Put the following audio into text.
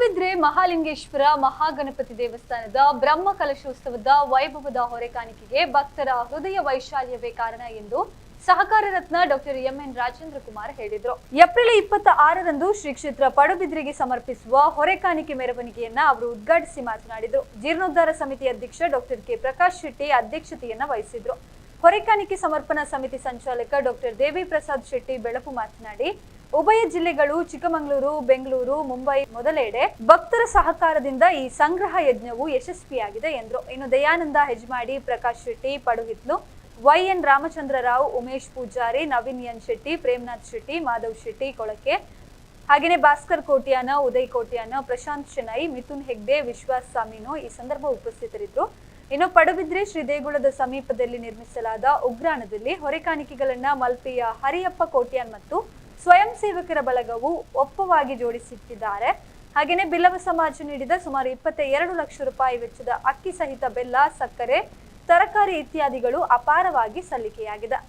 ಪಡುಬಿದ್ರೆ ಮಹಾಲಿಂಗೇಶ್ವರ ಮಹಾಗಣಪತಿ ದೇವಸ್ಥಾನದ ಬ್ರಹ್ಮ ಕಲಶೋತ್ಸವದ ವೈಭವದ ಹೊರೆಕಾಣಿಕೆಗೆ ಭಕ್ತರ ಹೃದಯ ವೈಶಾಲ್ಯವೇ ಕಾರಣ ಎಂದು ಸಹಕಾರ ರತ್ನ ಡಾಕ್ಟರ್ ಎಂಎನ್ ರಾಜೇಂದ್ರ ಕುಮಾರ್ ಹೇಳಿದರು. ಏಪ್ರಿಲ್ 26ರಂದು ಶ್ರೀ ಕ್ಷೇತ್ರ ಪಡುಬಿದ್ರೆಗೆ ಸಮರ್ಪಿಸುವ ಹೊರೆಕಾಣಿಕೆ ಮೆರವಣಿಗೆಯನ್ನ ಅವರು ಉದ್ಘಾಟಿಸಿ ಮಾತನಾಡಿದರು. ಜೀರ್ಣೋದ್ಧಾರ ಸಮಿತಿ ಅಧ್ಯಕ್ಷ ಡಾಕ್ಟರ್ ಕೆ ಪ್ರಕಾಶ್ ಶೆಟ್ಟಿ ಅಧ್ಯಕ್ಷತೆಯನ್ನ ವಹಿಸಿದ್ರು. ಹೊರೆಕಾಣಿಕೆ ಸಮರ್ಪಣಾ ಸಮಿತಿ ಸಂಚಾಲಕ ಡಾಕ್ಟರ್ ದೇವಿ ಪ್ರಸಾದ್ ಶೆಟ್ಟಿ ಬೆಳಪು ಮಾತನಾಡಿ, ಉಭಯ ಜಿಲ್ಲೆಗಳು ಚಿಕ್ಕಮಗಳೂರು, ಬೆಂಗಳೂರು, ಮುಂಬೈ ಮೊದಲೆಡೆ ಭಕ್ತರ ಸಹಕಾರದಿಂದ ಈ ಸಂಗ್ರಹ ಯಜ್ಞವು ಯಶಸ್ವಿಯಾಗಿದೆ ಎಂದರು. ಇನ್ನು ದಯಾನಂದ ಹೆಜ್ಮಾಡಿ, ಪ್ರಕಾಶ್ ಶೆಟ್ಟಿ ಪಡುಹಿತ್ಲು, ವೈಎನ್ ರಾಮಚಂದ್ರ ರಾವ್, ಉಮೇಶ್ ಪೂಜಾರಿ, ನವೀನ್ ಎನ್ ಶೆಟ್ಟಿ, ಪ್ರೇಮನಾಥ್ ಶೆಟ್ಟಿ, ಮಾಧವ್ ಶೆಟ್ಟಿ ಕೊಳಕೆ, ಹಾಗೆಯೇ ಭಾಸ್ಕರ್ ಕೋಟ್ಯಾನ, ಉದಯ್ ಕೋಟ್ಯಾನ, ಪ್ರಶಾಂತ್ ಶೆನೈ, ಮಿಥುನ್ ಹೆಗ್ಡೆ, ವಿಶ್ವಾಸ್ ಸಾಮಿನೋ ಈ ಸಂದರ್ಭ ಉಪಸ್ಥಿತರಿದ್ದರು. ಇನ್ನು ಪಡುಬಿದ್ರೆ ಶ್ರೀ ದೇಗುಲದ ಸಮೀಪದಲ್ಲಿ ನಿರ್ಮಿಸಲಾದ ಉಗ್ರಾಣದಲ್ಲಿ ಹೊರೆಕಾಣಿಕೆಗಳನ್ನ ಮಲ್ಪೆಯ ಹರಿಯಪ್ಪ ಕೋಟ್ಯಾನ್ ಮತ್ತು ಸ್ವಯಂ ಸೇವಕರ ಬಳಗವು ಒಪ್ಪವಾಗಿ ಜೋಡಿಸಿಟ್ಟಿದ್ದಾರೆ. ಹಾಗೆಯೇ ಬಿಲ್ಲವ ಸಮಾಜ ನೀಡಿದ ಸುಮಾರು 22 ಲಕ್ಷ ರೂಪಾಯಿ ವೆಚ್ಚದ ಅಕ್ಕಿ ಸಹಿತ ಬೆಲ್ಲ, ಸಕ್ಕರೆ, ತರಕಾರಿ ಇತ್ಯಾದಿಗಳು ಅಪಾರವಾಗಿ ಸಲ್ಲಿಕೆಯಾಗಿದೆ.